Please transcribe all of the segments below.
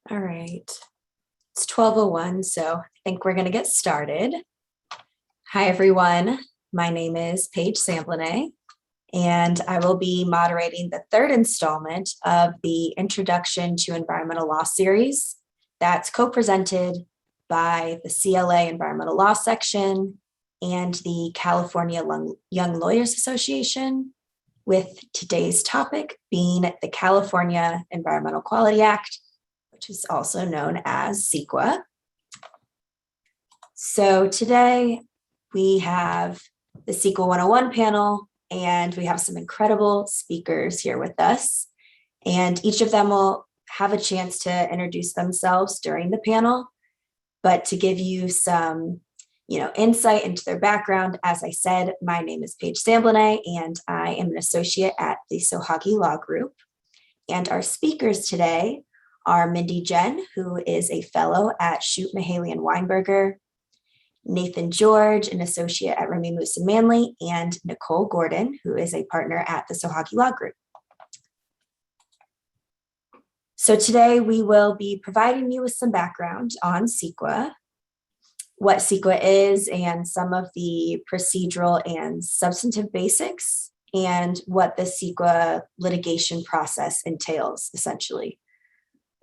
All right. It's 12:01, so I think we're going to get started. Hi, everyone. My name is Paige Samblene, and I will be moderating the third installment of the Introduction to Environmental Law series that's co-presented by the CLA Environmental Law section and the California Young Lawyers Association, with today's topic being the California Environmental Quality Act, which is also known as CEQA. So today we have the CEQA 101 panel, and we have some incredible speakers here with us. And each of them will have a chance to introduce themselves during the panel. But to give you some insight into their background, as I said, my name is Paige Samblene, and I am an associate at the Sohagi Law Group. And our speakers today are Mindy Jen, who is a fellow at Shute, Mahaley & Weinberger, Nathan George, an associate at Remy Moose & Manley, and Nicole Gordon, who is a partner at the Sohagi Law Group. So today we will be providing you with some background on CEQA, what CEQA is, and some of the procedural and substantive basics, and what the CEQA litigation process entails, essentially.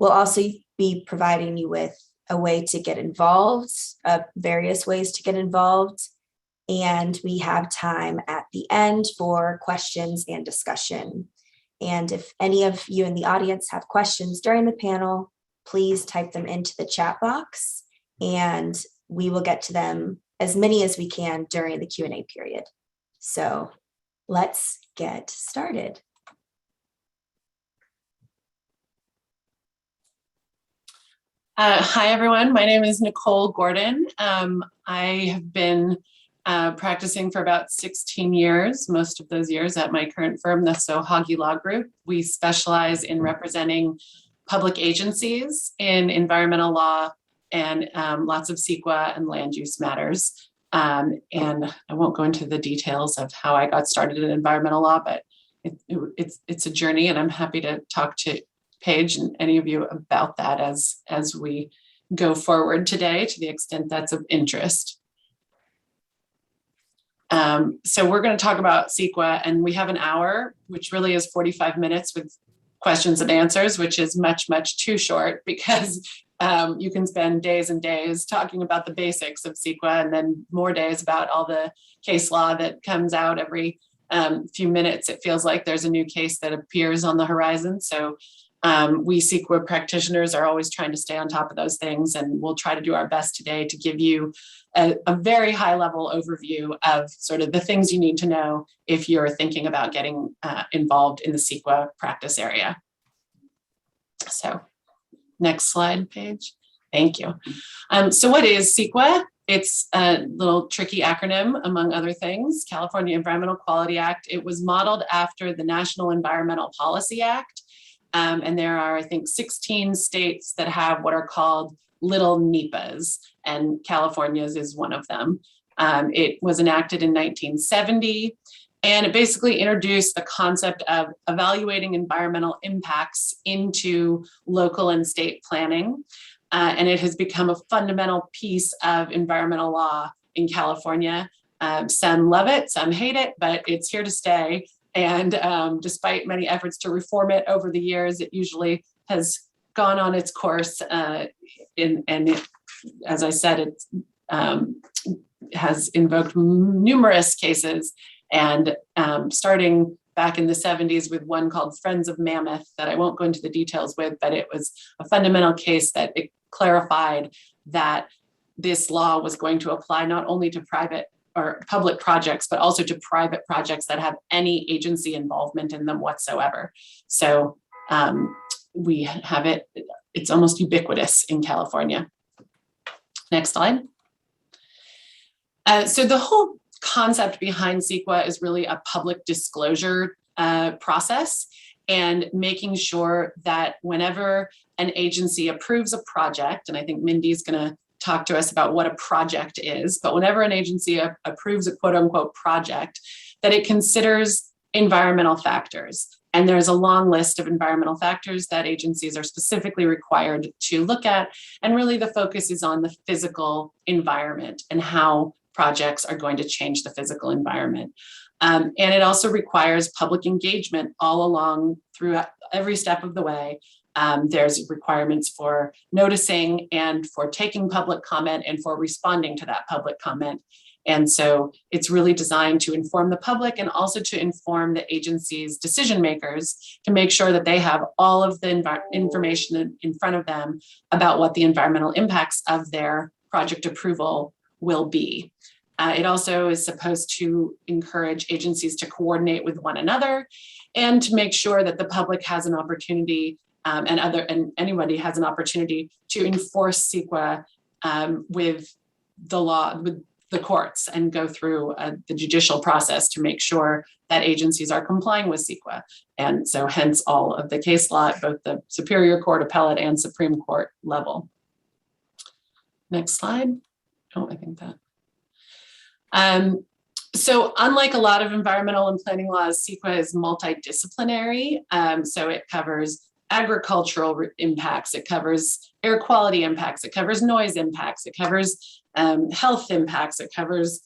We'll also be providing you with a way to get involved, various ways to get involved, and we have time at the end for questions and discussion. And if any of you in the audience have questions during the panel, please type them into the chat box, and we will get to them, as many as we can, during the Q&A period. So let's get started. Hi, everyone. My name is Nicole Gordon. I have been practicing for about 16 years, most of those years at my current firm, the Sohagi Law Group. We specialize in representing public agencies in environmental law and lots of CEQA and land use matters. And I won't go into the details of how I got started in environmental law, but it's a journey, and I'm happy to talk to Paige and any of you about that as we go forward today, to the extent that's of interest. So we're going to talk about CEQA, and we have an hour, which really is 45 minutes with questions and answers, which is much, much too short, because you can spend days and days talking about the basics of CEQA, and then more days about all the case law that comes out every few minutes. It feels like there's a new case that appears on the horizon. So we CEQA practitioners are always trying to stay on top of those things, and we'll try to do our best today to give you a very high level overview of sort of the things you need to know if you're thinking about getting involved in the CEQA practice area. So next slide, Paige. Thank you. So what is CEQA? It's a little tricky acronym, among other things, California Environmental Quality Act. It was modeled after the National Environmental Policy Act. And there are, I think, 16 states that have what are called little NEPAs, and California's is one of them. It was enacted in 1970, and it basically introduced the concept of evaluating environmental impacts into local and state planning. And it has become a fundamental piece of environmental law in California. Some love it, some hate it, but it's here to stay. And despite many efforts to reform it over the years, it usually has gone on its course. And it, as I said, it has invoked numerous cases, and starting back in the 70s with one called Friends of Mammoth that I won't go into the details with, but it was a fundamental case that it clarified that this law was going to apply not only to private or public projects, but also to private projects that have any agency involvement in them whatsoever. So we have it, it's almost ubiquitous in California. Next slide. So the whole concept behind CEQA is really a public disclosure process, and making sure that whenever an agency approves a project, and I think Mindy's going to talk to us about what a project is, but whenever an agency approves a quote unquote project, that it considers environmental factors. And there's a long list of environmental factors that agencies are specifically required to look at. And really the focus is on the physical environment and how projects are going to change the physical environment. And it also requires public engagement all along throughout every step of the way. There's requirements for noticing and for taking public comment and for responding to that public comment. And so it's really designed to inform the public and also to inform the agency's decision makers to make sure that they have all of the information in front of them about what the environmental impacts of their project approval will be. It also is supposed to encourage agencies to coordinate with one another and to make sure that the public has an opportunity and anybody has an opportunity to enforce CEQA with the law, with the courts, and go through the judicial process to make sure that agencies are complying with CEQA. And so hence all of the case law at both the Superior Court, Appellate, and Supreme Court level. Next slide. Oh, I think that. So unlike a lot of environmental and planning laws, CEQA is multidisciplinary. So it covers agricultural impacts, it covers air quality impacts, it covers noise impacts, it covers health impacts, it covers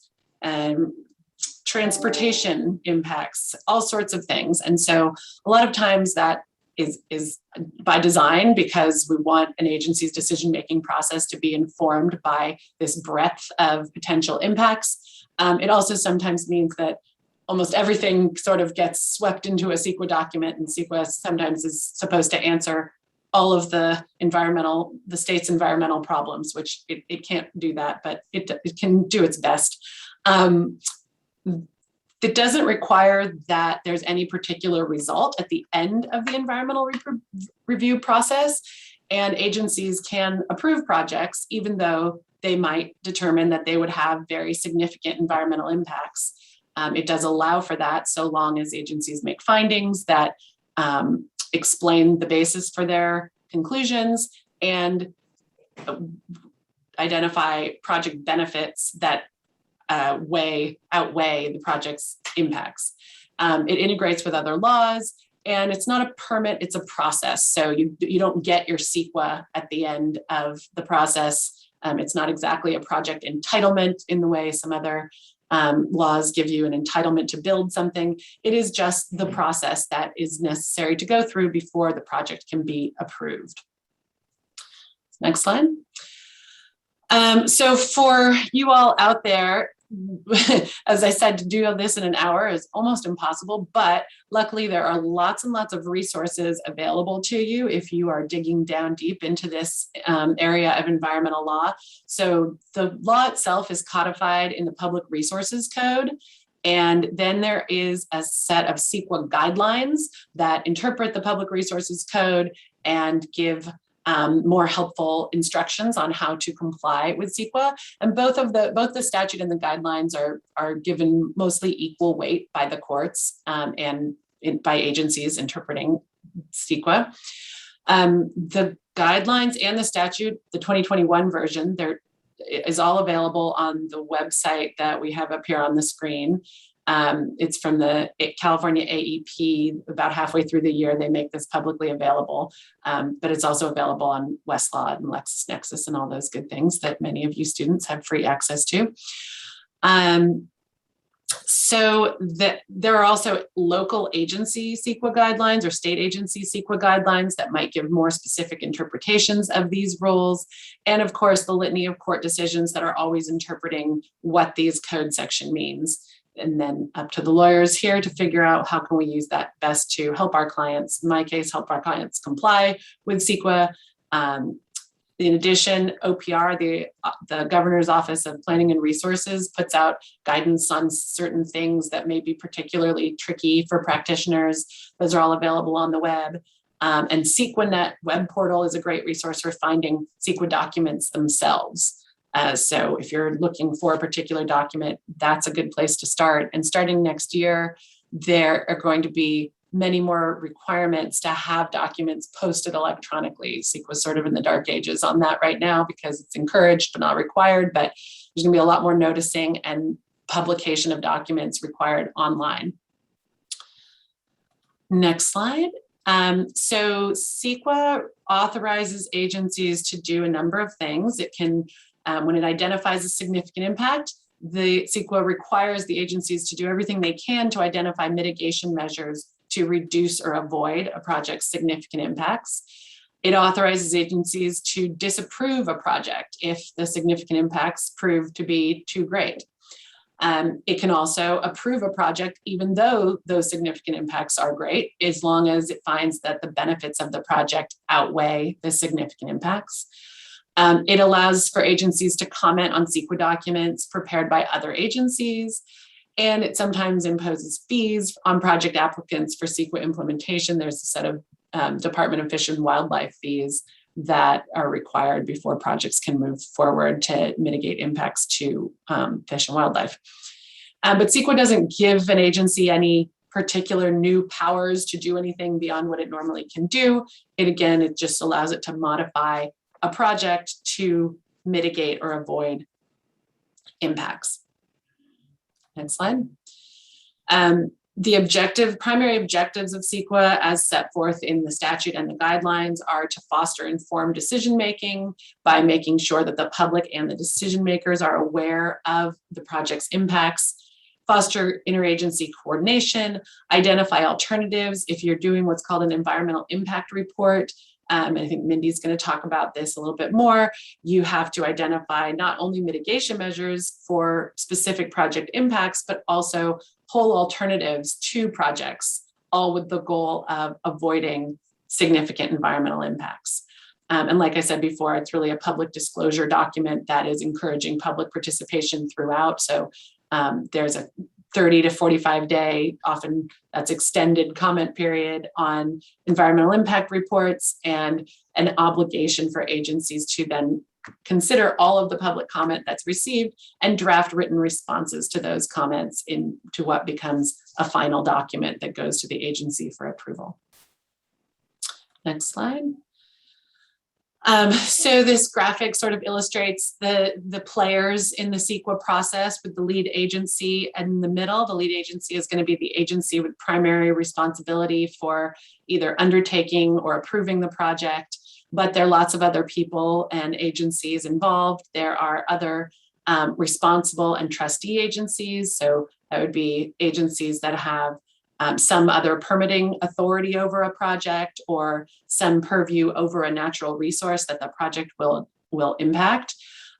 transportation impacts, all sorts of things. And so a lot of times that is by design, because we want an agency's decision-making process to be informed by this breadth of potential impacts. It also sometimes means that almost everything sort of gets swept into a CEQA document, and CEQA sometimes is supposed to answer all of the state's environmental problems, which it can't do that, but it can do its best. It doesn't require that there's any particular result at the end of the environmental review process, and agencies can approve projects even though they might determine that they would have very significant environmental impacts. It does allow for that so long as agencies make findings that explain the basis for their conclusions and identify project benefits that outweigh the project's impacts. It integrates with other laws, and it's not a permit, it's a process. So you don't get your CEQA at the end of the process. It's not exactly a project entitlement in the way some other laws give you an entitlement to build something. It is just the process that is necessary to go through before the project can be approved. Next slide. So for you all out there, as I said, to do this in an hour is almost impossible, but luckily there are lots and lots of resources available to you if you are digging down deep into this area of environmental law. So the law itself is codified in the Public Resources Code. And then there is a set of CEQA guidelines that interpret the Public Resources Code and give more helpful instructions on how to comply with CEQA. And both the statute and the guidelines are given mostly equal weight by the courts and by agencies interpreting CEQA. The guidelines and the statute, the 2021 version, there is all available on the website that we have up here on the screen. It's from the California AEP. About halfway through the year, they make this publicly available, but it's also available on Westlaw and LexisNexis and all those good things that many of you students have free access to. So there are also local agency CEQA guidelines or state agency CEQA guidelines that might give more specific interpretations of these rules. And of course, the litany of court decisions that are always interpreting what these code section means. And then up to the lawyers here to figure out how can we use that best to help our clients, in my case, help our clients comply with CEQA. In addition, OPR, the Governor's Office of Planning and Resources, puts out guidance on certain things that may be particularly tricky for practitioners. Those are all available on the web. And CEQAnet web portal is a great resource for finding CEQA documents themselves. So if you're looking for a particular document, that's a good place to start. And starting next year, there are going to be many more requirements to have documents posted electronically. CEQA is sort of in the dark ages on that right now because it's encouraged but not required, but there's gonna be a lot more noticing and publication of documents required online. Next slide. So CEQA authorizes agencies to do a number of things. It can, when it identifies a significant impact, the CEQA requires the agencies to do everything they can to identify mitigation measures to reduce or avoid a project's significant impacts. It authorizes agencies to disapprove a project if the significant impacts prove to be too great. It can also approve a project even though those significant impacts are great, as long as it finds that the benefits of the project outweigh the significant impacts. It allows for agencies to comment on CEQA documents prepared by other agencies, and it sometimes imposes fees on project applicants for CEQA implementation. There's a set of Department of Fish and Wildlife fees that are required before projects can move forward to mitigate impacts to fish and wildlife. But CEQA doesn't give an agency any particular new powers to do anything beyond what it normally can do. It just allows it to modify a project to mitigate or avoid impacts. Next slide. The primary objectives of CEQA as set forth in the statute and the guidelines are to foster informed decision-making by making sure that the public and the decision makers are aware of the project's impacts, foster interagency coordination, identify alternatives. If you're doing what's called an environmental impact report, I think Mindy's going to talk about this a little bit more, you have to identify not only mitigation measures for specific project impacts, but also whole alternatives to projects, all with the goal of avoiding significant environmental impacts. And like I said before, it's really a public disclosure document that is encouraging public participation throughout. So there's a 30 to 45 day, often that's extended comment period on environmental impact reports, and an obligation for agencies to then consider all of the public comment that's received and draft written responses to those comments into what becomes a final document that goes to the agency for approval. Next slide. So this graphic sort of illustrates the players in the CEQA process with the lead agency in the middle. The lead agency is going to be the agency with primary responsibility for either undertaking or approving the project, but there are lots of other people and agencies involved. There are other responsible and trustee agencies. So that would be agencies that have some other permitting authority over a project or some purview over a natural resource that the project will impact.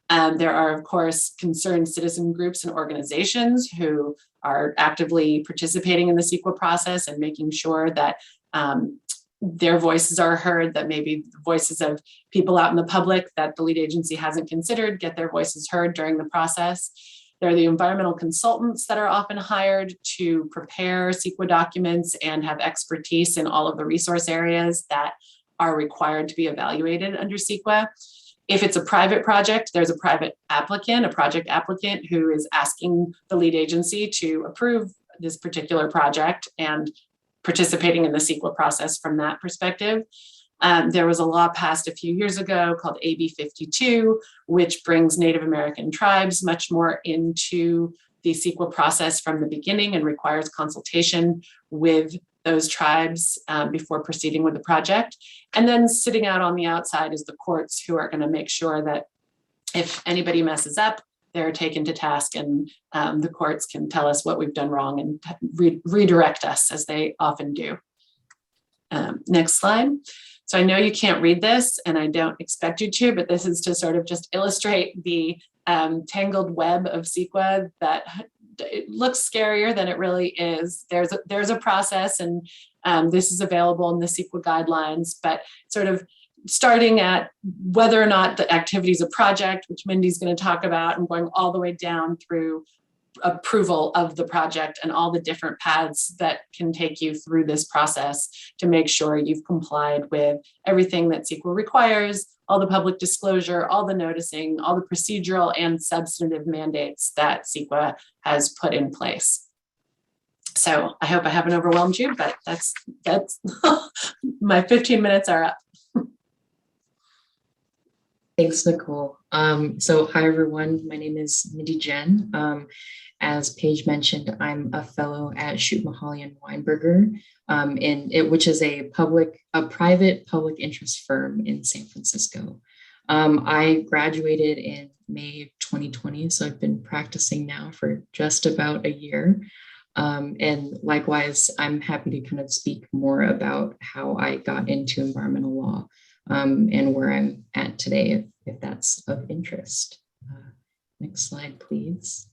There are, of course, concerned citizen groups and organizations who are actively participating in the CEQA process and making sure that their voices are heard, that maybe the voices of people out in the public that the lead agency hasn't considered get their voices heard during the process. There are the environmental consultants that are often hired to prepare CEQA documents and have expertise in all of the resource areas that are required to be evaluated under CEQA. If it's a private project, there's a private applicant, a project applicant who is asking the lead agency to approve this particular project and participating in the CEQA process from that perspective. There was a law passed a few years ago called AB 52, which brings Native American tribes much more into the CEQA process from the beginning and requires consultation with those tribes before proceeding with the project. And then sitting out on the outside is the courts, who are going to make sure that if anybody messes up, they're taken to task, and the courts can tell us what we've done wrong and redirect us, as they often do. Next slide. So I know you can't read this, and I don't expect you to, but this is to sort of just illustrate the tangled web of CEQA that it looks scarier than it really is. There's a process, and this is available in the CEQA guidelines, but sort of starting at whether or not the activity is a project, which Mindy's going to talk about, and going all the way down through approval of the project and all the different paths that can take you through this process to make sure you've complied with everything that CEQA requires, all the public disclosure, all the noticing, all the procedural and substantive mandates that CEQA has put in place. So I hope I haven't overwhelmed you, but that's my 15 minutes are up. Thanks, Nicole. So hi, everyone. My name is Mindy Jen. As Paige mentioned, I'm a fellow at Shoot Mahali and Weinberger, which is a private public interest firm in San Francisco. I graduated in May 2020, so I've been practicing now for just about a year. And likewise, I'm happy to kind of speak more about how I got into environmental law and where I'm at today, if that's of interest. Next slide, please.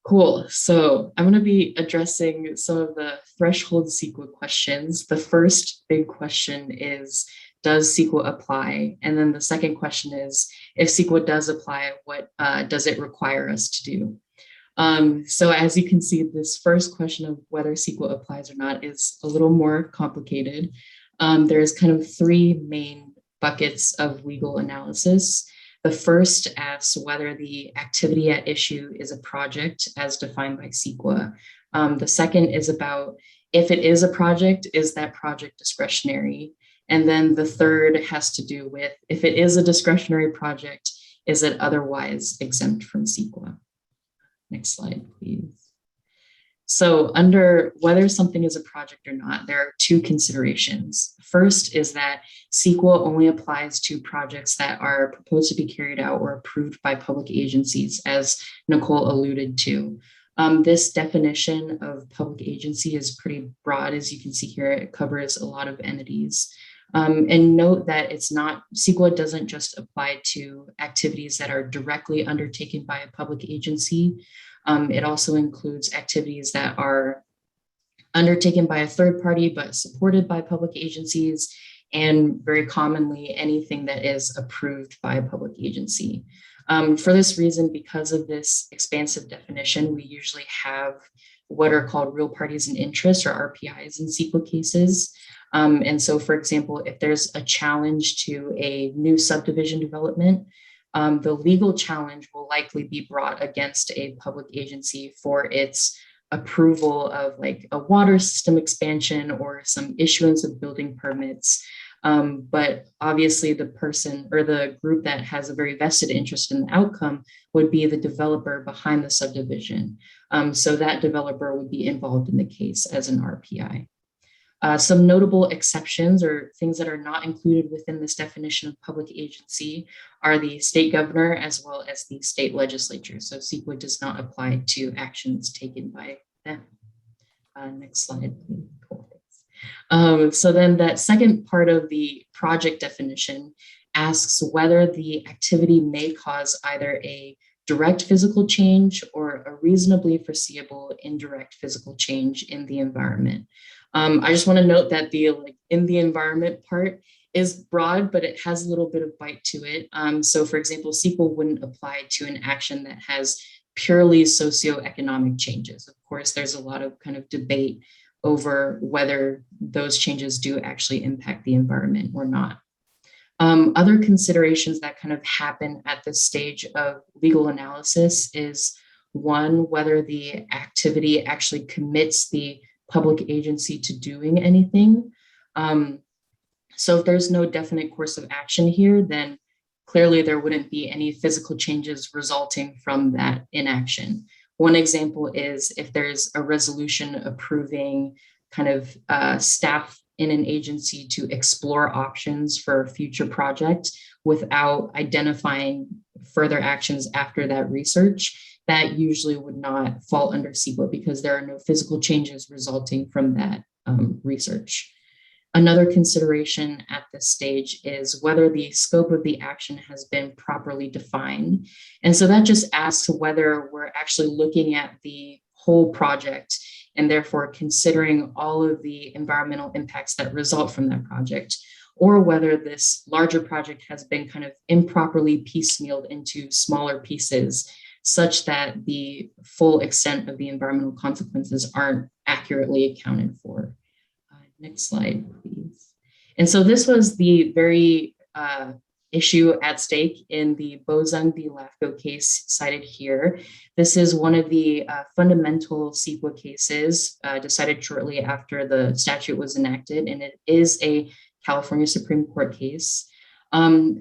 Cool. So I'm going to be addressing some of the threshold CEQA questions. The first big question is, does CEQA apply? And then the second question is, if CEQA does apply, what does it require us to do? So as you can see, this first question of whether CEQA applies or not is a little more complicated. There's kind of three main buckets of legal analysis. The first asks whether the activity at issue is a project as defined by CEQA. The second is about if it is a project, is that project discretionary? And then the third has to do with if it is a discretionary project, is it otherwise exempt from CEQA? Next slide, please. So under whether something is a project or not, there are two considerations. First is that CEQA only applies to projects that are proposed to be carried out or approved by public agencies, as Nicole alluded to. This definition of public agency is pretty broad, as you can see here. It covers a lot of entities. And note that CEQA doesn't just apply to activities that are directly undertaken by a public agency. It also includes activities that are undertaken by a third party, but supported by public agencies, and very commonly anything that is approved by a public agency. For this reason, because of this expansive definition, we usually have what are called real parties in interest, or RPIs, in CEQA cases. And so, for example, if there's a challenge to a new subdivision development, the legal challenge will likely be brought against a public agency for its approval of like a water system expansion or some issuance of building permits. But obviously the person or the group that has a very vested interest in the outcome would be the developer behind the subdivision. So that developer would be involved in the case as an RPI. Some notable exceptions or things that are not included within this definition of public agency are the state governor as well as the state legislature. So CEQA does not apply to actions taken by them. Next slide, please. Cool. So then that second part of the project definition asks whether the activity may cause either a direct physical change or a reasonably foreseeable indirect physical change in the environment. I just want to note that the in the environment part is broad, but it has a little bit of bite to it. So for example, CEQA wouldn't apply to an action that has purely socioeconomic changes. Of course, there's a lot of kind of debate over whether those changes do actually impact the environment or not. Other considerations that kind of happen at this stage of legal analysis is one, whether the activity actually commits the public agency to doing anything. So if there's no definite course of action here, then clearly there wouldn't be any physical changes resulting from that inaction. One example is if there's a resolution approving kind of staff in an agency to explore options for a future project without identifying further actions after that research, that usually would not fall under CEQA because there are no physical changes resulting from that research. Another consideration at this stage is whether the scope of the action has been properly defined. And so that just asks whether we're actually looking at the whole project and therefore considering all of the environmental impacts that result from that project, or whether this larger project has been kind of improperly piecemealed into smaller pieces such that the full extent of the environmental consequences aren't accurately accounted for. Next slide, please. And so this was the very issue at stake in the Bozung v. Lafco case cited here. This is one of the fundamental CEQA cases decided shortly after the statute was enacted, and it is a California Supreme Court case.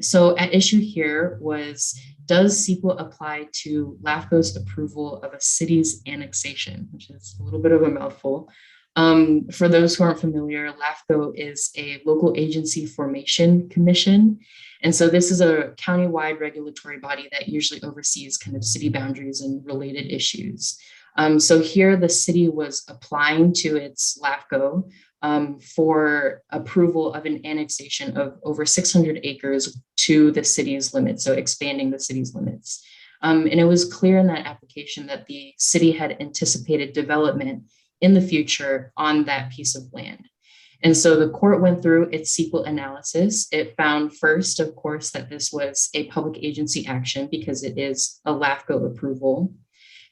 So at issue here was, does CEQA apply to LAFCO's approval of a city's annexation, which is a little bit of a mouthful. For those who aren't familiar, LAFCO is a local agency formation commission. And so this is a countywide regulatory body that usually oversees kind of city boundaries and related issues. So here the city was applying to its LAFCO for approval of an annexation of over 600 acres to the city's limits, so expanding the city's limits. And it was clear in that application that the city had anticipated development in the future on that piece of land. And so the court went through its CEQA analysis. It found first, of course, that this was a public agency action because it is a LAFCO approval.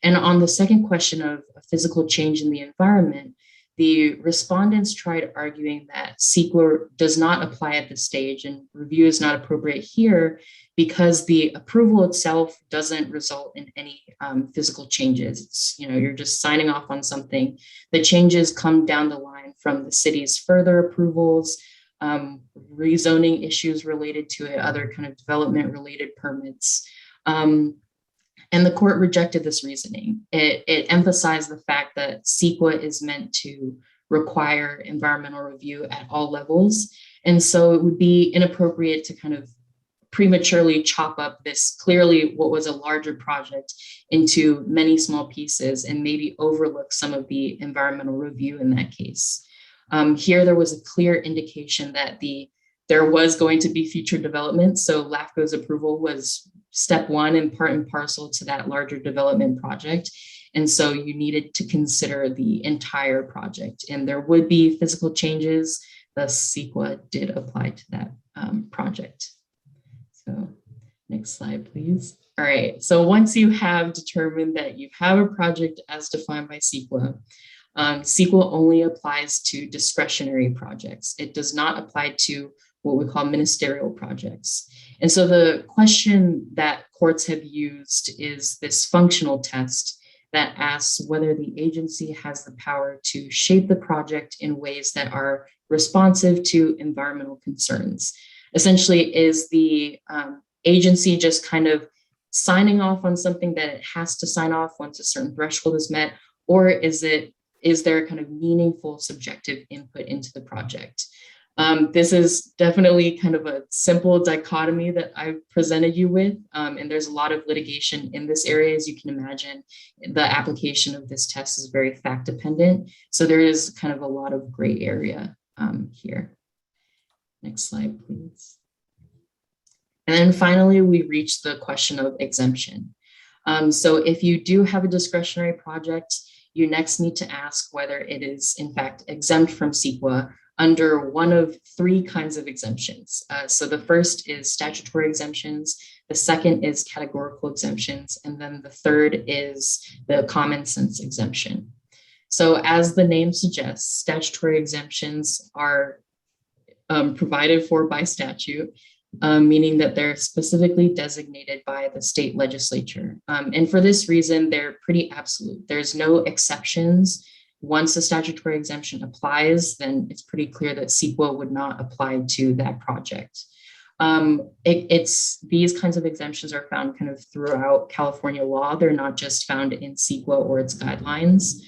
And on the second question of a physical change in the environment, the respondents tried arguing that CEQA does not apply at this stage and review is not appropriate here because the approval itself doesn't result in any physical changes. It's, you're just signing off on something. The changes come down the line from the city's further approvals, rezoning issues related to it, other kind of development related permits. And the court rejected this reasoning. It emphasized the fact that CEQA is meant to require environmental review at all levels. And so it would be inappropriate to kind of prematurely chop up this clearly what was a larger project into many small pieces and maybe overlook some of the environmental review in that case. Here, there was a clear indication that there was going to be future development. So LAFCO's approval was step one and part and parcel to that larger development project. And so you needed to consider the entire project and there would be physical changes. Thus CEQA did apply to that project. So next slide, please. All right, so once you have determined that you have a project as defined by CEQA, CEQA only applies to discretionary projects. It does not apply to what we call ministerial projects. And so the question that courts have used is this functional test that asks whether the agency has the power to shape the project in ways that are responsive to environmental concerns. Essentially, is the agency just kind of signing off on something that it has to sign off once a certain threshold is met, or is there kind of meaningful subjective input into the project? This is definitely kind of a simple dichotomy that I've presented you with, and there's a lot of litigation in this area, as you can imagine. The application of this test is very fact dependent, so there is kind of a lot of gray area here. Next slide, please. And then finally, we reach the question of exemption. So if you do have a discretionary project, you next need to ask whether it is in fact exempt from CEQA under one of three kinds of exemptions. So the first is statutory exemptions, the second is categorical exemptions, and then the third is the common sense exemption. So as the name suggests, statutory exemptions are provided for by statute, meaning that they're specifically designated by the state legislature. And for this reason, they're pretty absolute. There's no exceptions. Once a statutory exemption applies, then it's pretty clear that CEQA would not apply to that project. These kinds of exemptions are found kind of throughout California law. They're not just found in CEQA or its guidelines.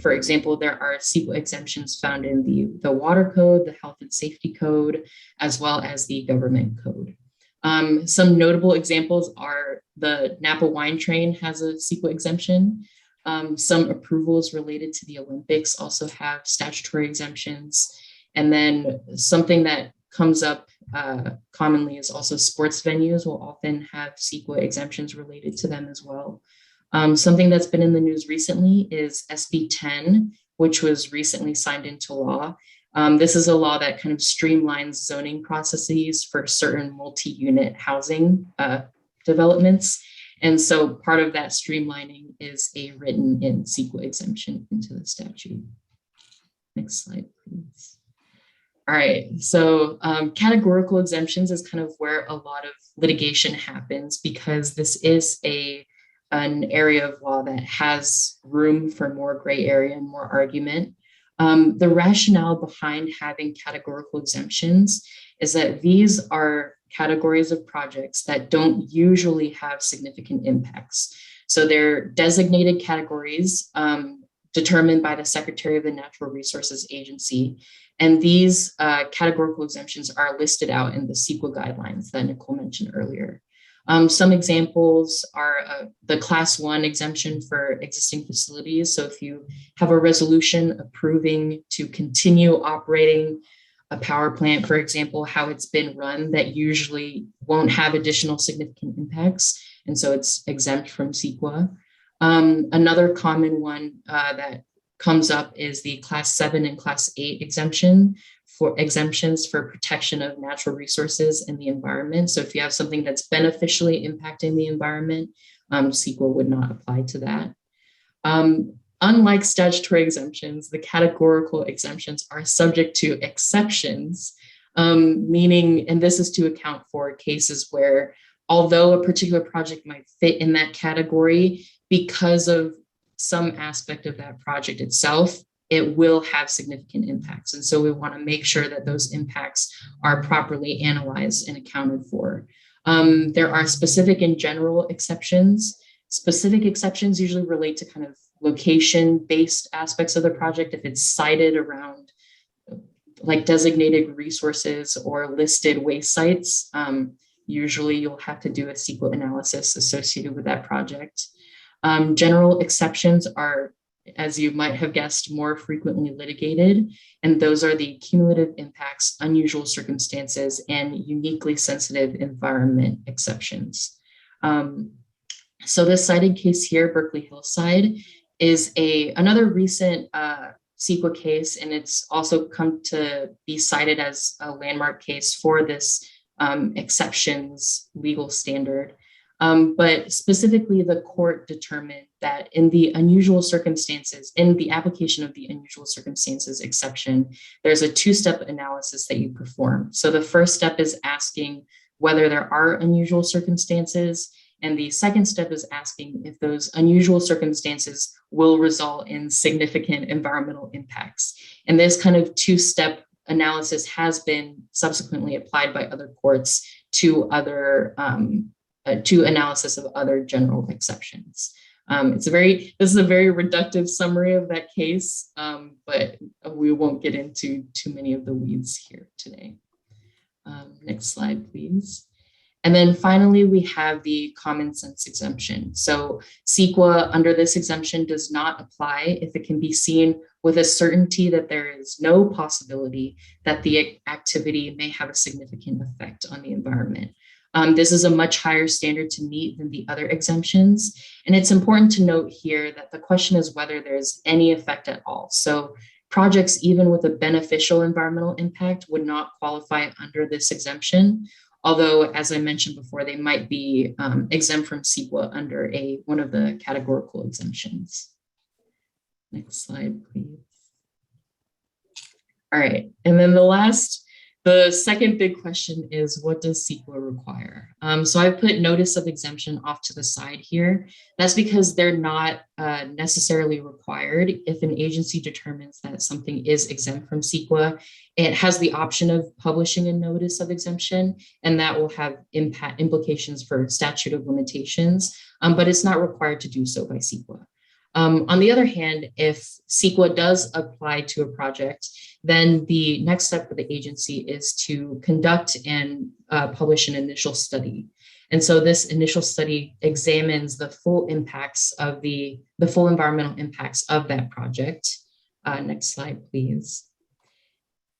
For example, there are CEQA exemptions found in the Water Code, the Health and Safety Code, as well as the Government Code. Some notable examples are the Napa Wine Train has a CEQA exemption. Some approvals related to the Olympics also have statutory exemptions. And then something that comes up commonly is also sports venues will often have CEQA exemptions related to them as well. Something that's been in the news recently is SB 10, which was recently signed into law. This is a law that kind of streamlines zoning processes for certain multi-unit housing developments. And so part of that streamlining is a written in CEQA exemption into the statute. Next slide, please. All right, so categorical exemptions is kind of where a lot of litigation happens because this is an area of law that has room for more gray area and more argument. The rationale behind having categorical exemptions is that these are categories of projects that don't usually have significant impacts. So they're designated categories determined by the Secretary of the Natural Resources Agency. And these categorical exemptions are listed out in the CEQA guidelines that Nicole mentioned earlier. Some examples are the Class 1 exemption for existing facilities. So if you have a resolution approving to continue operating a power plant, for example, how it's been run, that usually won't have additional significant impacts. And so it's exempt from CEQA. Another common one that comes up is the Class 7 and Class 8 exemptions for protection of natural resources and the environment. So if you have something that's beneficially impacting the environment, CEQA would not apply to that. Unlike statutory exemptions, the categorical exemptions are subject to exceptions, meaning, and this is to account for cases where, although a particular project might fit in that category, because of some aspect of that project itself, it will have significant impacts. And so we want to make sure that those impacts are properly analyzed and accounted for. There are specific and general exceptions. Specific exceptions usually relate to kind of location-based aspects of the project. If it's cited around like designated resources or listed waste sites, usually you'll have to do a CEQA analysis associated with that project. General exceptions are, as you might have guessed, more frequently litigated, and those are the cumulative impacts, unusual circumstances, and uniquely sensitive environment exceptions. So this cited case here, Berkeley Hillside, is another recent CEQA case, and it's also come to be cited as a landmark case for this exceptions legal standard. But specifically, the court determined that in the unusual circumstances, in the application of the unusual circumstances exception, there's a two-step analysis that you perform. So the first step is asking whether there are unusual circumstances, and the second step is asking if those unusual circumstances will result in significant environmental impacts. And this kind of two-step analysis has been subsequently applied by other courts to other to analysis of other general exceptions. This is a very reductive summary of that case, but we won't get into too many of the weeds here today. Next slide, please. And then finally, we have the common sense exemption. So CEQA under this exemption does not apply if it can be seen with a certainty that there is no possibility that the activity may have a significant effect on the environment. This is a much higher standard to meet than the other exemptions. And it's important to note here that the question is whether there's any effect at all. So projects, even with a beneficial environmental impact, would not qualify under this exemption. Although, as I mentioned before, they might be exempt from CEQA under one of the categorical exemptions. Next slide, please. All right, and then the second big question is, what does CEQA require? So I put notice of exemption off to the side here. That's because they're not necessarily required. If an agency determines that something is exempt from CEQA, it has the option of publishing a notice of exemption, and that will have implications for statute of limitations, but it's not required to do so by CEQA. On the other hand, if CEQA does apply to a project, then the next step for the agency is to conduct and publish an initial study. And so this initial study examines the full impacts of the full environmental impacts of that project. Next slide, please.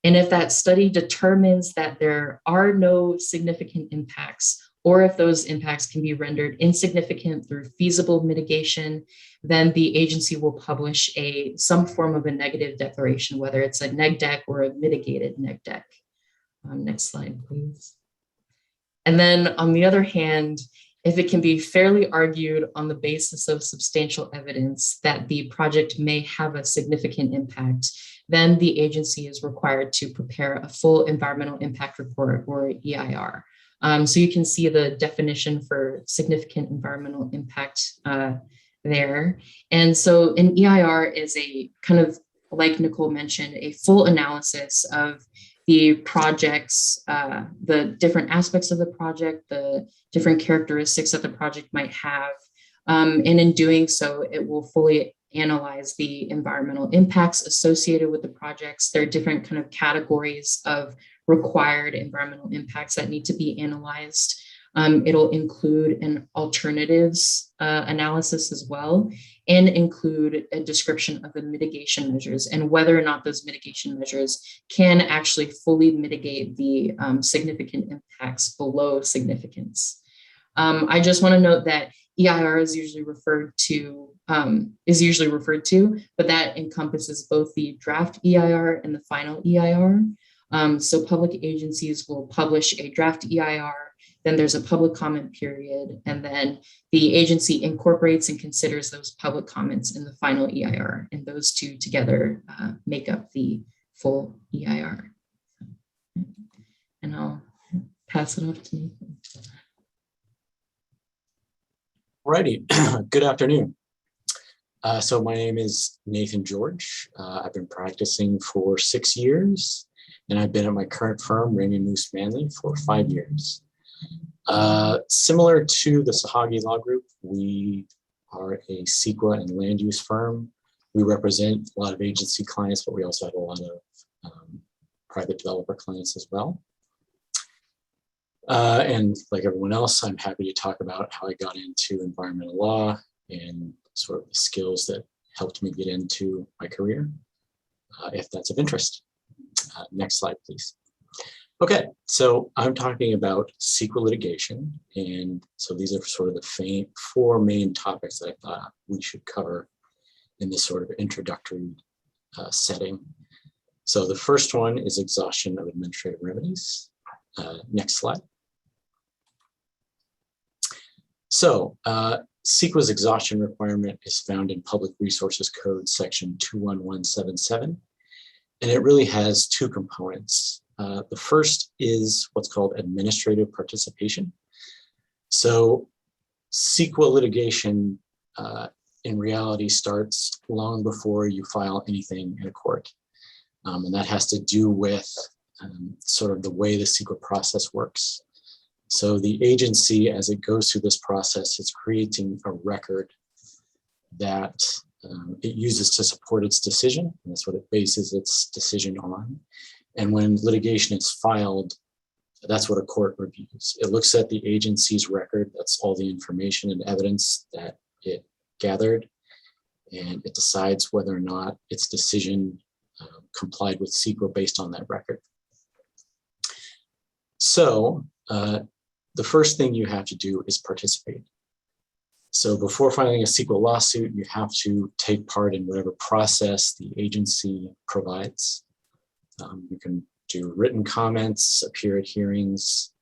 And if that study determines that there are no significant impacts, or if those impacts can be rendered insignificant through feasible mitigation, then the agency will publish some form of a negative declaration, whether it's a neg deck or a mitigated neg deck. Next slide, please. And then on the other hand, if it can be fairly argued on the basis of substantial evidence that the project may have a significant impact, then the agency is required to prepare a full environmental impact report, or EIR. So you can see the definition for significant environmental impact there. And so an EIR is a kind of, like Nicole mentioned, a full analysis of the projects, the different aspects of the project, the different characteristics that the project might have. And in doing so, it will fully analyze the environmental impacts associated with the projects. There are different kind of categories of required environmental impacts that need to be analyzed. It'll include an alternatives analysis as well, and include a description of the mitigation measures and whether or not those mitigation measures can actually fully mitigate the significant impacts below significance. I just want to note that EIR is usually referred to, but that encompasses both the draft EIR and the final EIR. So public agencies will publish a draft EIR, then there's a public comment period, and then the agency incorporates and considers those public comments in the final EIR, and those two together make up the full EIR. And I'll pass it off to Nathan. Righty, good afternoon. So my name is Nathan George. I've been practicing for 6 years, and I've been at my current firm, Raymond Moose Manley, for 5 years. Similar to the Sahagi Law Group, we are a CEQA and land use firm. We represent a lot of agency clients, but we also have a lot of private developer clients as well. And like everyone else, I'm happy to talk about how I got into environmental law and sort of the skills that helped me get into my career, if that's of interest. Next slide, please. Okay, so I'm talking about CEQA litigation, and so these are sort of the 4 main topics that I thought we should cover in this sort of introductory setting. So the first one is exhaustion of administrative remedies. Next slide. So CEQA's exhaustion requirement is found in Public Resources Code section 21177, and it really has 2 components. The first is what's called administrative participation. So CEQA litigation in reality starts long before you file anything in a court. And that has to do with sort of the way the CEQA process works. So the agency, as it goes through this process, is creating a record that it uses to support its decision. And that's what it bases its decision on. And when litigation is filed, that's what a court reviews. It looks at the agency's record, that's all the information and evidence that it gathered, and it decides whether or not its decision complied with CEQA based on that record. So the first thing you have to do is participate. So before filing a CEQA lawsuit, you have to take part in whatever process the agency provides. You can do written comments, appear at hearings.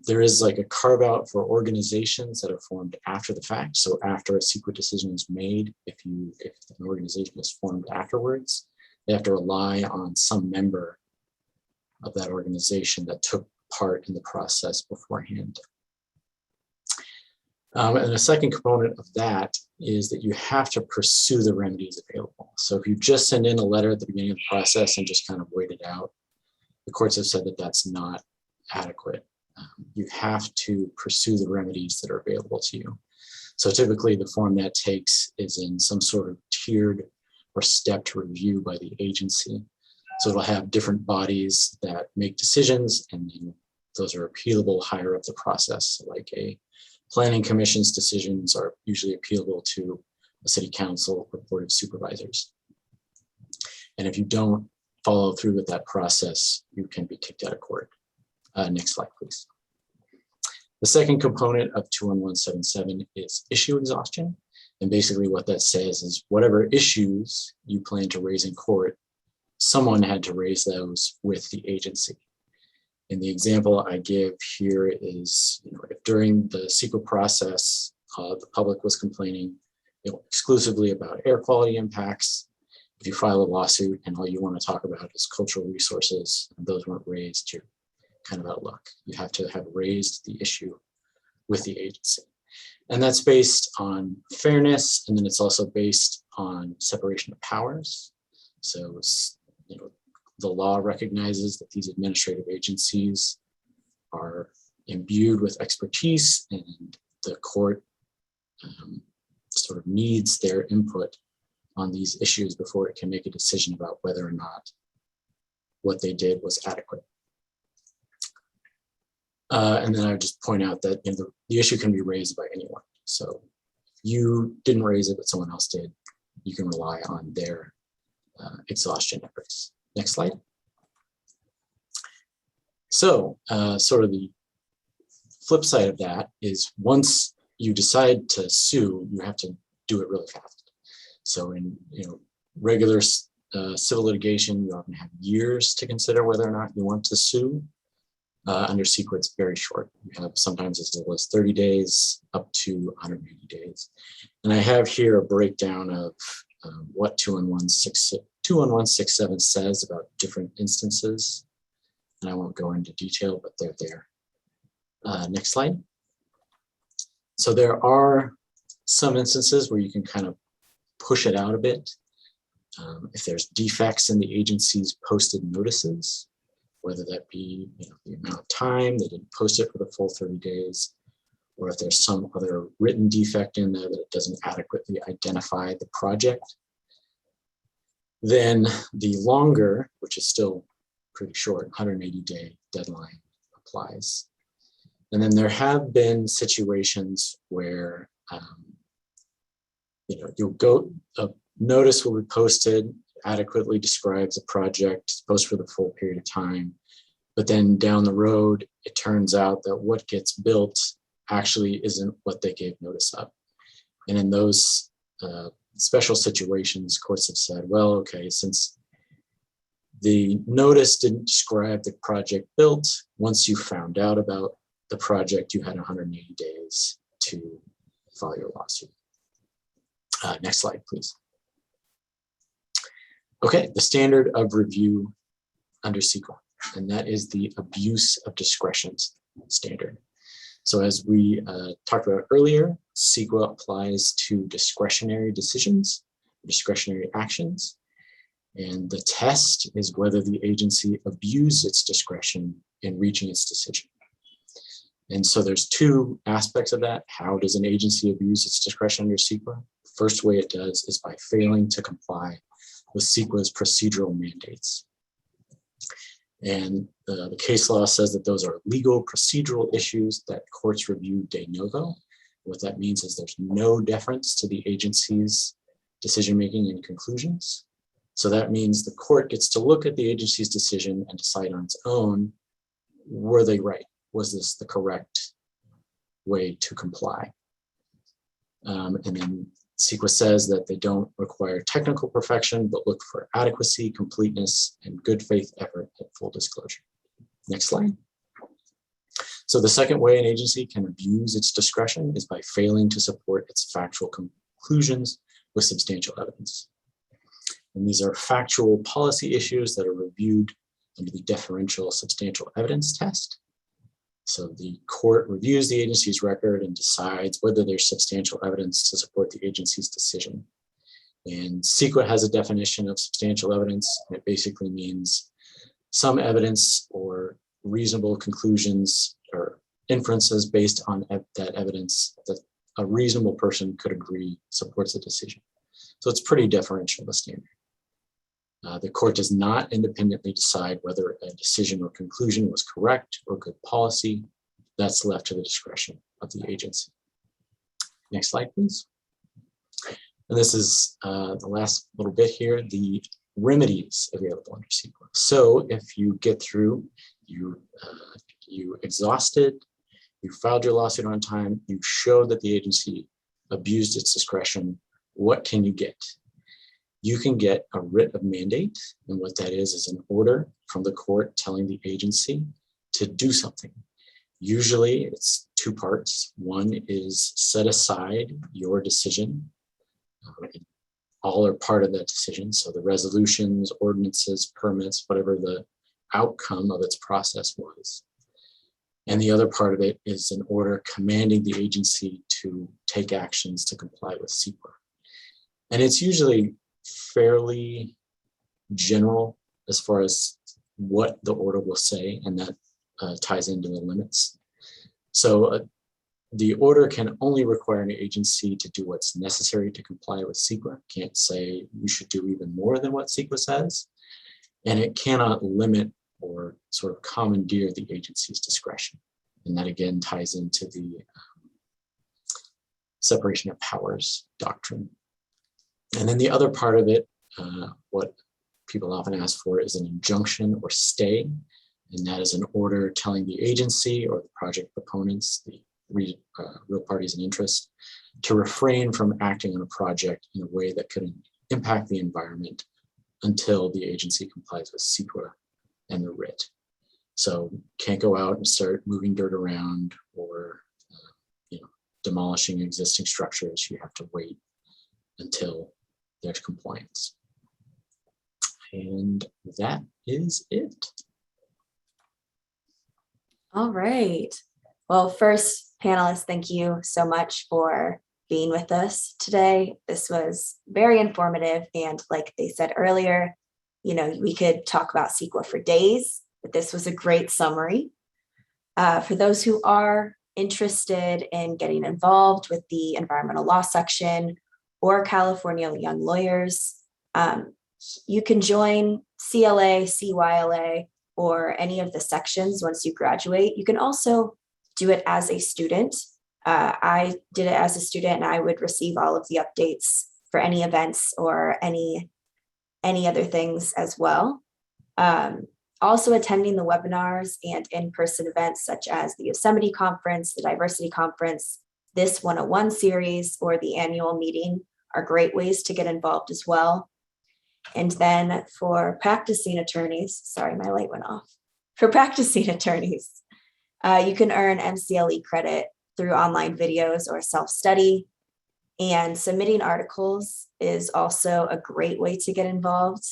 There is like a carve out for organizations that are formed after the fact. So after a CEQA decision is made, if an organization is formed afterwards, they have to rely on some member of that organization that took part in the process beforehand. And the second component of that is that you have to pursue the remedies available. So if you just send in a letter at the beginning of the process and just kind of wait it out, the courts have said that that's not adequate. You have to pursue the remedies that are available to you. So typically the form that takes is in some sort of tiered or stepped review by the agency. So it'll have different bodies that make decisions, and then those are appealable higher up the process. Like a planning commission's decisions are usually appealable to a city council or board of supervisors. And if you don't follow through with that process, you can be kicked out of court. Next slide, please. The second component of 21177 is issue exhaustion. And basically what that says is whatever issues you plan to raise in court, someone had to raise those with the agency. And the example I give here is, if during the CEQA process, the public was complaining exclusively about air quality impacts, if you file a lawsuit and all you want to talk about is cultural resources, and those weren't raised, you're kind of out of luck. You have to have raised the issue with the agency. And that's based on fairness, and then it's also based on separation of powers. So, the law recognizes that these administrative agencies are imbued with expertise, and the court sort of needs their input on these issues before it can make a decision about whether or not what they did was adequate. And then I would just point out that the issue can be raised by anyone. So if you didn't raise it, but someone else did, you can rely on their exhaustion efforts. Next slide. So sort of the flip side of that is once you decide to sue, you have to do it really fast. So in regular civil litigation, you often have years to consider whether or not you want to sue. Under CEQA, it's very short. You have sometimes as little as 30 days up to 180 days. And I have here a breakdown of what 21167 says about different instances. And I won't go into detail, but they're there. Next slide. So there are some instances where you can kind of push it out a bit. If there's defects in the agency's posted notices, whether that be the amount of time they didn't post it for the full 30 days, or if there's some other written defect in there that it doesn't adequately identify the project, then the longer, which is still pretty short, 180-day deadline applies. And then there have been situations where you'll go, a notice will be posted, adequately describes the project, it's posted for the full period of time, but then down the road, it turns out that what gets built actually isn't what they gave notice of. And in those special situations, courts have said, well, okay, since the notice didn't describe the project built, once you found out about the project, you had 180 days to file your lawsuit. Next slide, please. Okay, the standard of review under CEQA, and that is the abuse of discretion standard. So as we talked about earlier, CEQA applies to discretionary decisions, discretionary actions, and the test is whether the agency abused its discretion in reaching its decision. And so there's two aspects of that. How does an agency abuse its discretion under CEQA? First way it does is by failing to comply with CEQA's procedural mandates. And the case law says that those are legal procedural issues that courts review de novo. What that means is there's no deference to the agency's decision-making and conclusions. So that means the court gets to look at the agency's decision and decide on its own, were they right? Was this the correct way to comply? And then CEQA says that they don't require technical perfection, but look for adequacy, completeness, and good faith effort at full disclosure. Next slide. So the second way an agency can abuse its discretion is by failing to support its factual conclusions with substantial evidence. And these are factual policy issues that are reviewed under the deferential substantial evidence test. So the court reviews the agency's record and decides whether there's substantial evidence to support the agency's decision. And CEQA has a definition of substantial evidence, and it basically means some evidence or reasonable conclusions or inferences based on that evidence that a reasonable person could agree supports the decision. So it's pretty deferential, the standard. The court does not independently decide whether a decision or conclusion was correct or good policy. That's left to the discretion of the agency. Next slide, please. And this is the last little bit here, the remedies available under CEQA. So if you get through, you exhausted, you filed your lawsuit on time, you show that the agency abused its discretion, what can you get? You can get a writ of mandate, and what that is an order from the court telling the agency to do something. Usually it's two parts. One is set aside your decision. All are part of that decision. So the resolutions, ordinances, permits, whatever the outcome of its process was. And the other part of it is an order commanding the agency to take actions to comply with CEQA. And it's usually fairly general. as far as what the order will say, and that ties into the limits. So the order can only require an agency to do what's necessary to comply with CEQA. Can't say you should do even more than what CEQA says. And it cannot limit or sort of commandeer the agency's discretion. And that again ties into the separation of powers doctrine. And then the other part of it, what people often ask for is an injunction or stay. And that is an order telling the agency or the project proponents, the real parties in interest, to refrain from acting on a project in a way that could impact the environment until the agency complies with CEQA and the writ. So can't go out and start moving dirt around or demolishing existing structures. You have to wait until there's compliance. And that is it. All right. Well, first, panelists, thank you so much for being with us today. This was very informative. And like they said earlier, we could talk about CEQA for days, but this was a great summary. For those who are interested in getting involved with the environmental law section or California Young Lawyers, you can join CLA, CYLA, or any of the sections once you graduate. You can also do it as a student. I did it as a student, and I would receive all of the updates for any events or any other things as well. Also attending the webinars and in-person events such as the Yosemite Conference, the Diversity Conference, this 101 series, or the annual meeting are great ways to get involved as well. And then for practicing attorneys, sorry, my light went off. For practicing attorneys, you can earn MCLE credit through online videos or self-study. And submitting articles is also a great way to get involved.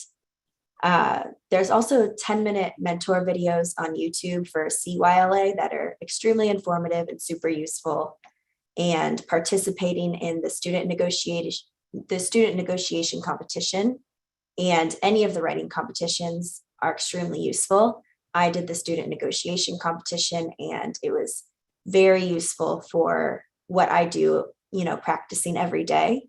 There's also 10-minute mentor videos on YouTube for CYLA that are extremely informative and super useful. And participating in the student negotiation competition and any of the writing competitions are extremely useful. I did the student negotiation competition, and it was very useful for what I do, practicing every day.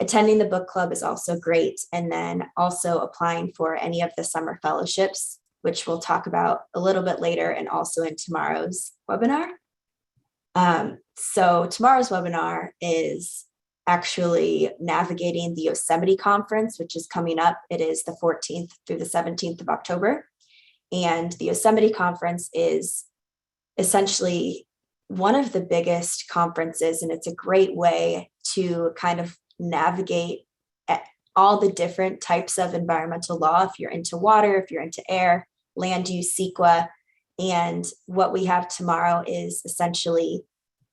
Attending the book club is also great. And then also applying for any of the summer fellowships, which we'll talk about a little bit later and also in tomorrow's webinar. So tomorrow's webinar is actually navigating the Yosemite Conference, which is coming up. It is the 14th through the 17th of October. And the Yosemite Conference is essentially one of the biggest conferences, and it's a great way to kind of navigate all the different types of environmental law. If you're into water, if you're into air, land use, CEQA. And what we have tomorrow is essentially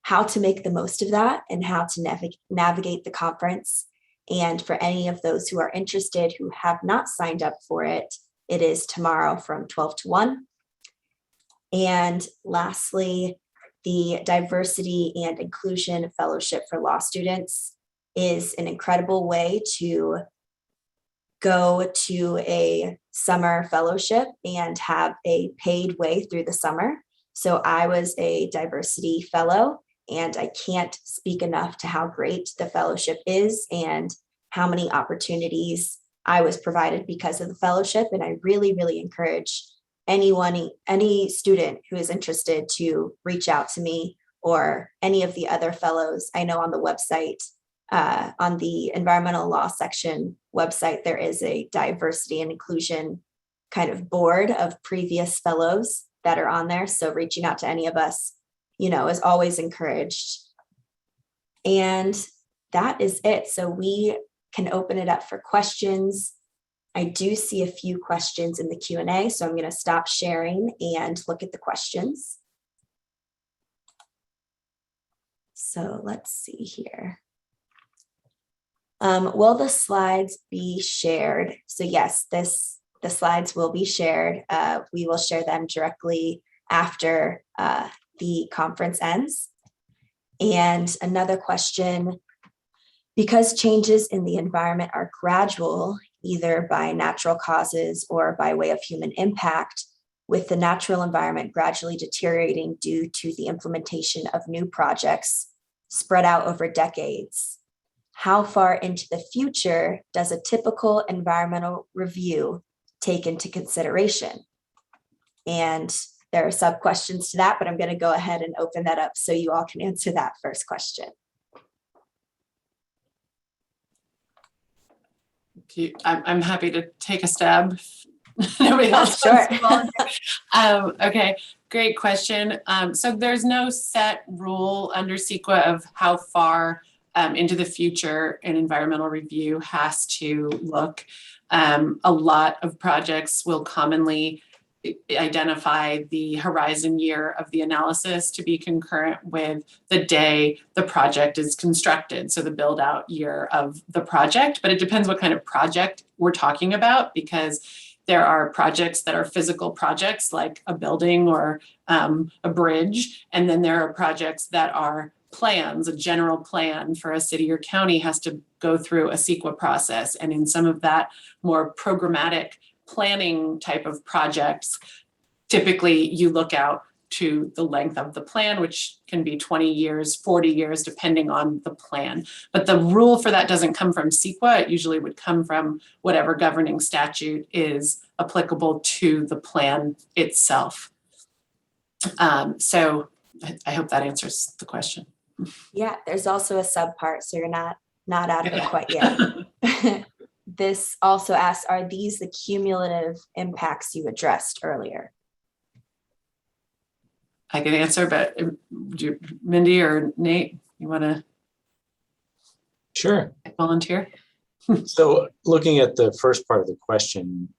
how to make the most of that and how to navigate the conference. And for any of those who are interested who have not signed up for it, it is tomorrow from 12 to 1. And lastly, the Diversity and Inclusion Fellowship for Law Students is an incredible way to go to a summer fellowship and have a paid way through the summer. So I was a diversity fellow, and I can't speak enough to how great the fellowship is and how many opportunities I was provided because of the fellowship. And I really, really encourage any student who is interested to reach out to me or any of the other fellows. I know on the website, on the environmental law section website, there is a diversity and inclusion kind of board of previous fellows that are on there. So reaching out to any of us, is always encouraged. And that is it. So we can open it up for questions. I do see a few questions in the Q&A, so I'm going to stop sharing and look at the questions. So let's see here. Will the slides be shared? So yes, the slides will be shared. We will share them directly after the conference ends. And another question, because changes in the environment are gradual, either by natural causes or by way of human impact, with the natural environment gradually deteriorating due to the implementation of new projects spread out over decades. How far into the future does a typical environmental review take into consideration? And there are sub questions to that, but I'm going to go ahead and open that up so you all can answer that first question. I'm happy to take a stab. Nobody else Sure. wants to volunteer. Okay, great question. So there's no set rule under CEQA of how far into the future an environmental review has to look. A lot of projects will commonly identify the horizon year of the analysis to be concurrent with the day the project is constructed, so the build out year of the project. But it depends what kind of project we're talking about, because there are projects that are physical projects like a building or a bridge, and then there are projects that are plans. A general plan for a city or county has to go through a CEQA process, and in some of that more programmatic planning type of projects, typically you look out to the length of the plan, which can be 20 years, 40 years, depending on the plan. But the rule for that doesn't come from CEQA. It usually would come from whatever governing statute is applicable to the plan itself. So I hope that answers the question. Yeah, there's also a subpart, so you're not out of it quite yet. This also asks, are these the cumulative impacts you addressed earlier? I can answer, but Mindy or Nate, you want to Sure. volunteer? So looking at the first part of the question,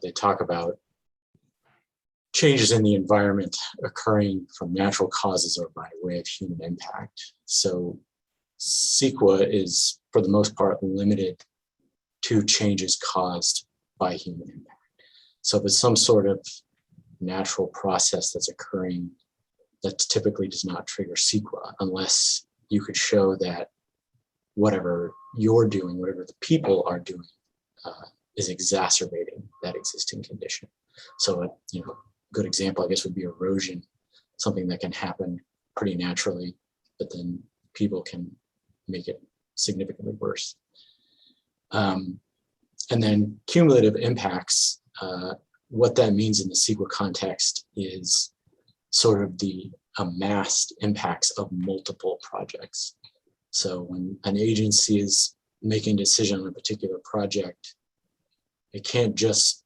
they talk about changes in the environment occurring from natural causes or by way of human impact. So CEQA is, for the most part, limited to changes caused by human impact. So if it's some sort of natural process that's occurring, that typically does not trigger CEQA unless you could show that whatever you're doing, whatever the people are doing, is exacerbating that existing condition. So a good example, I guess, would be erosion, something that can happen pretty naturally, but then people can make it significantly worse. And then cumulative impacts, what that means in the CEQA context is sort of the amassed impacts of multiple projects. So when an agency is making a decision on a particular project, it can't just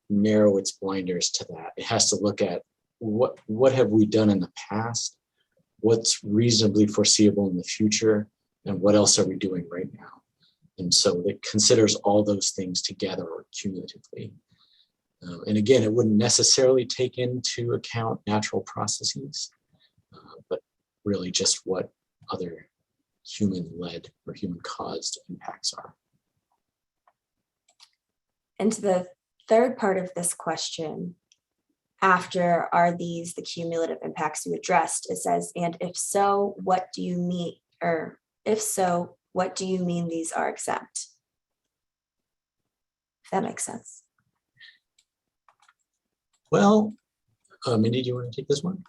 narrow its blinders to that. It has to look at what have we done in the past, what's reasonably foreseeable in the future, and what else are we doing right now. And so it considers all those things together or cumulatively. And again, it wouldn't necessarily take into account natural processes, but really just what other human-led or human-caused impacts are. And to the third part of this question, after are these the cumulative impacts you addressed, it says, and if so, what do you mean, or if so, what do you mean these are exempt? If that makes sense. Well, Mindy, do you want to take this one?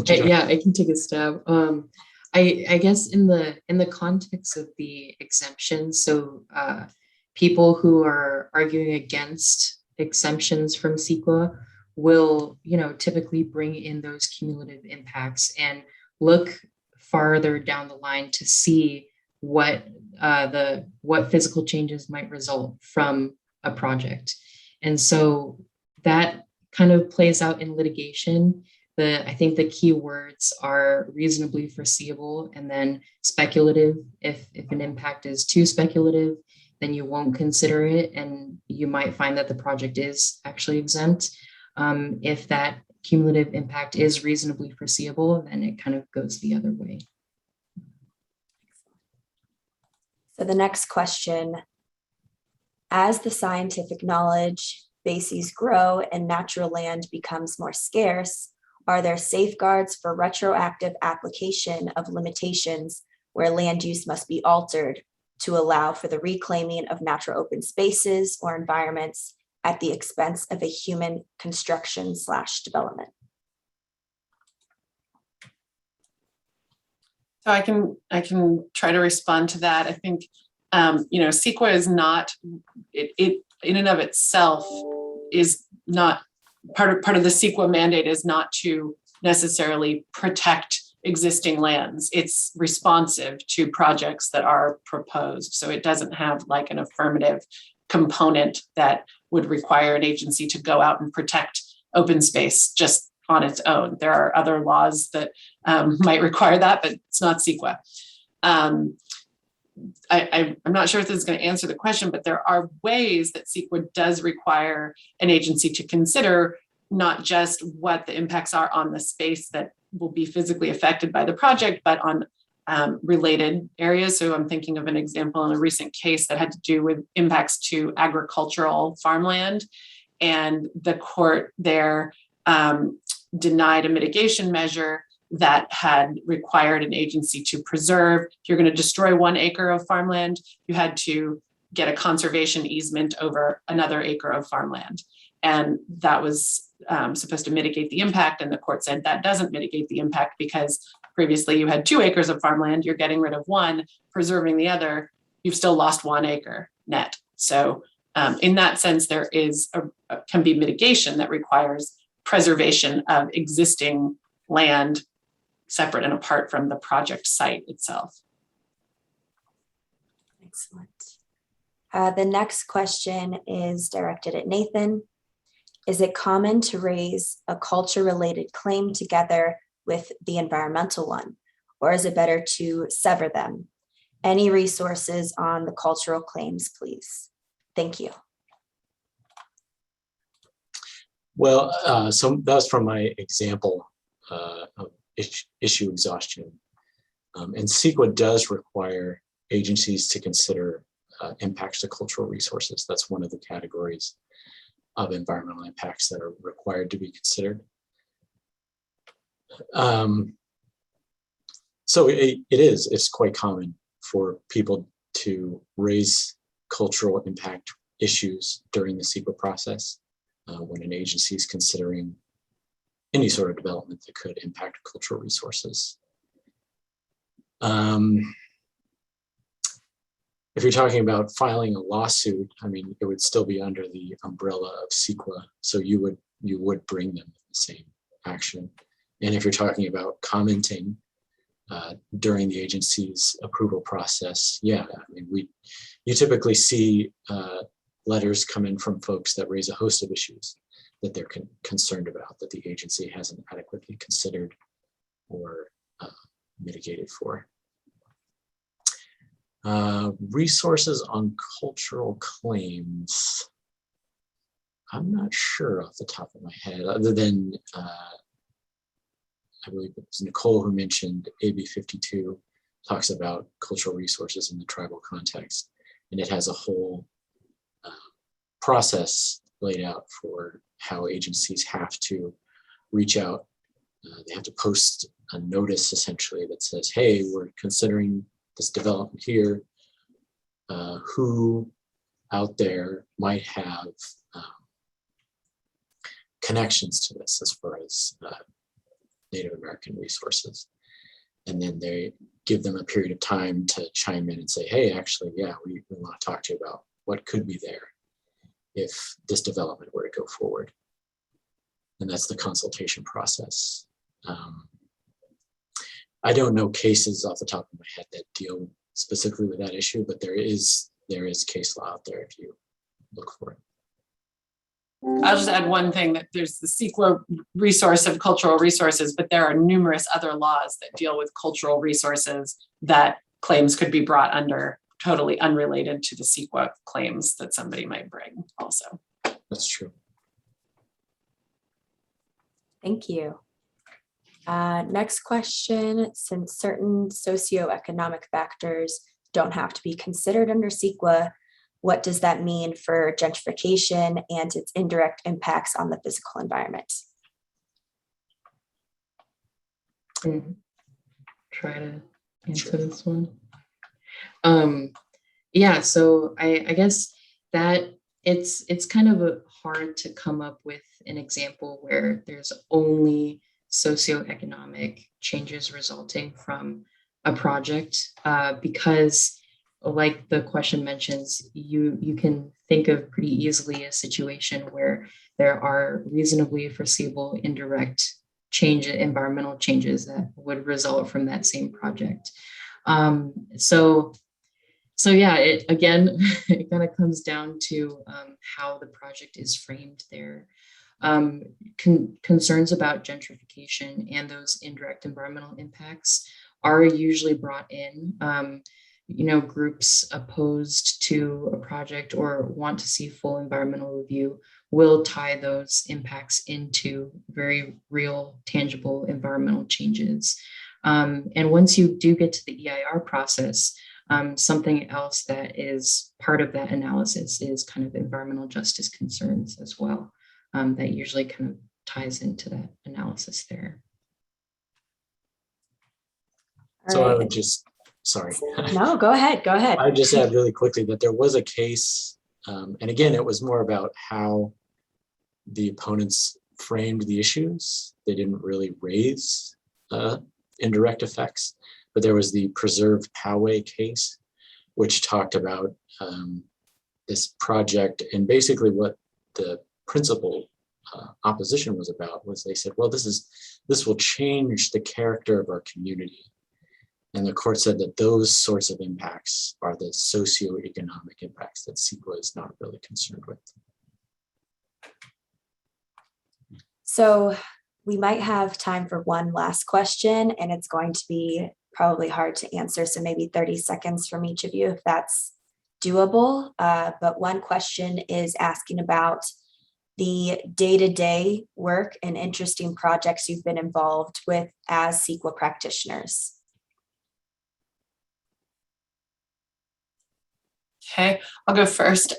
Yeah, I can take a stab. I guess in the context of the exemptions, so people who are arguing against exemptions from CEQA will, typically bring in those cumulative impacts and look farther down the line to see what physical changes might result from a project. And so that kind of plays out in litigation. I think the key words are reasonably foreseeable and then speculative. If an impact is too speculative, then you won't consider it and you might find that the project is actually exempt. If that cumulative impact is reasonably foreseeable, then it kind of goes the other way. So the next question, as the scientific knowledge bases grow and natural land becomes more scarce, are there safeguards for retroactive application of limitations where land use must be altered to allow for the reclaiming of natural open spaces or environments at the expense of a human construction/development. So I can try to respond to that. I think CEQA is not it in and of itself is not part of the CEQA mandate is not to necessarily protect existing lands. It's responsive to projects that are proposed. So it doesn't have like an affirmative component that would require an agency to go out and protect open space just on its own. There are other laws that might require that, but it's not CEQA. I'm not sure if this is going to answer the question, but there are ways that CEQA does require an agency to consider not just what the impacts are on the space that will be physically affected by the project, but on related areas. So I'm thinking of an example in a recent case that had to do with impacts to agricultural farmland. And the court there denied a mitigation measure that had required an agency to preserve. If you're going to destroy 1 acre of farmland, you had to get a conservation easement over another acre of farmland. And that was supposed to mitigate the impact. And the court said that doesn't mitigate the impact because previously you had 2 acres of farmland, you're getting rid of 1, preserving the other, you've still lost 1 acre net. So in that sense, there is can be mitigation that requires preservation of existing land separate and apart from the project site itself. Excellent. The next question is directed at Nathan. Is it common to raise a culture-related claim together with the environmental one, or is it better to sever them? Any resources on the cultural claims, please? Thank you. Well, so that was from my example of issue exhaustion. And CEQA does require agencies to consider impacts to cultural resources. That's one of the categories of environmental impacts that are required to be considered. So it's quite common for people to raise cultural impact issues during the CEQA process when an agency is considering any sort of development that could impact cultural resources. If you're talking about filing a lawsuit, I mean, it would still be under the umbrella of CEQA, so you would bring them the same action. And if you're talking about commenting during the agency's approval process, yeah, I mean, you typically see letters come in from folks that raise a host of issues that they're concerned about, that the agency hasn't adequately considered or mitigated for. Resources on cultural claims. I'm not sure off the top of my head, other than I believe it was Nicole who mentioned AB 52 talks about cultural resources in the tribal context, and it has a whole process laid out for how agencies have to reach out. They have to post a notice essentially that says, hey, we're considering this development here. Who out there might have connections to this as far as Native American resources? And then they give them a period of time to chime in and say, hey, actually, yeah, we want to talk to you about what could be there if this development were to go forward. And that's the consultation process. I don't know cases off the top of my head that deal specifically with that issue, but there is case law out there if you look for it. I'll just add one thing, that there's the CEQA resource of cultural resources, but there are numerous other laws that deal with cultural resources that claims could be brought under, totally unrelated to the CEQA claims that somebody might bring also. That's true. Thank you. Next question, since certain socioeconomic factors don't have to be considered under CEQA, what does that mean for gentrification and its indirect impacts on the physical environment? Try to answer this one. Yeah, so I guess that it's kind of hard to come up with an example where there's only socioeconomic changes resulting from a project, because like the question mentions, you can think of pretty easily a situation where there are reasonably foreseeable indirect environmental changes that would result from that same project. So yeah, it again, it kind of comes down to how the project is framed there. Concerns about gentrification and those indirect environmental impacts are usually brought in. Groups opposed to a project or want to see full environmental review will tie those impacts into very real, tangible environmental changes. And once you do get to the EIR process, something else that is part of that analysis is kind of environmental justice concerns as well. That usually kind of ties into that analysis there. So I would just, sorry. No, go ahead. Go ahead. I would just add really quickly that there was a case, and again, it was more about how the opponents framed the issues. They didn't really raise indirect effects, but there was the preserved Poway case, which talked about this project, and basically what the principal opposition was about was they said, well, this will change the character of our community. And the court said that those sorts of impacts are the socioeconomic impacts that CEQA is not really concerned with. So we might have time for one last question, and it's going to be probably hard to answer. So maybe 30 seconds from each of you, if that's doable. But one question is asking about the day-to-day work and interesting projects you've been involved with as CEQA practitioners. Okay, I'll go first.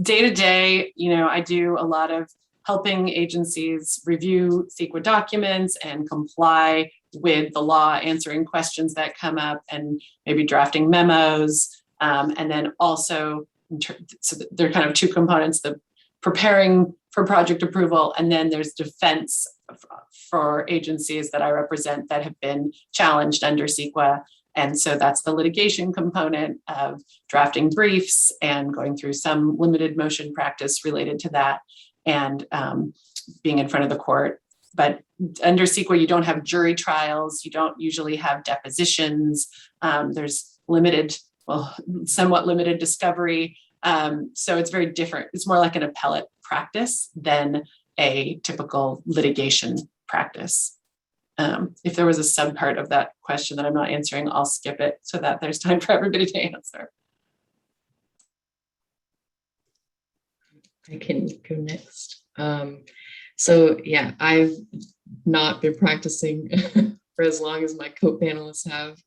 Day to day, I do a lot of helping agencies review CEQA documents and comply with the law, answering questions that come up, and maybe drafting memos. And then also, so there are kind of two components: the preparing for project approval, and then there's defense for agencies that I represent that have been challenged under CEQA. And so that's the litigation component of drafting briefs and going through some limited motion practice related to that, and being in front of the court. But under CEQA, you don't have jury trials. You don't usually have depositions. There's somewhat limited discovery. So it's very different. It's more like an appellate practice than a typical litigation practice. If there was a subpart of that question that I'm not answering, I'll skip it so that there's time for everybody to answer. I can go next. So yeah, I've not been practicing for as long as my co-panelists have,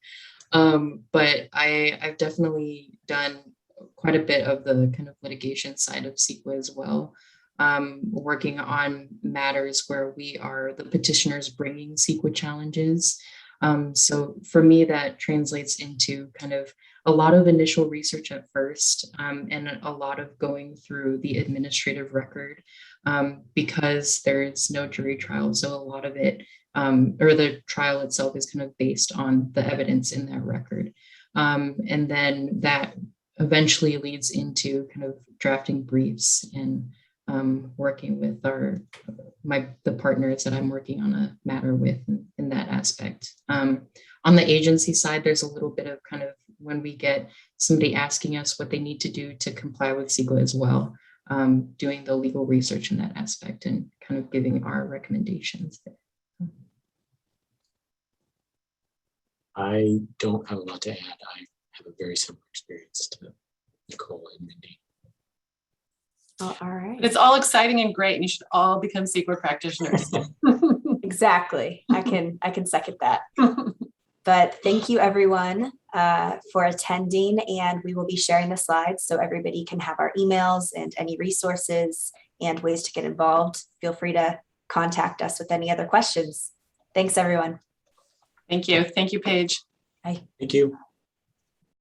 but I've definitely done quite a bit of the kind of litigation side of CEQA as well. Working on matters where we are the petitioners bringing CEQA challenges. So for me, that translates into kind of a lot of initial research at first, and a lot of going through the administrative record, because there is no jury trial. So a lot of it, or the trial itself, is kind of based on the evidence in that record. And then that eventually leads into kind of drafting briefs and working with the partners that I'm working on a matter with in that aspect. On the agency side, there's a little bit of kind of when we get somebody asking us what they need to do to comply with CEQA as well, doing the legal research in that aspect and kind of giving our recommendations there. I don't have a lot to add. I have a very similar experience to Nicole and Mindy. Oh, all right. It's all exciting and great, and you should all become CEQA practitioners. Exactly. I can second that. But thank you everyone for attending, and we will be sharing the slides so everybody can have our emails and any resources and ways to get involved. Feel free to contact us with any other questions. Thanks everyone. Thank you. Thank you, Paige. Bye. Thank you.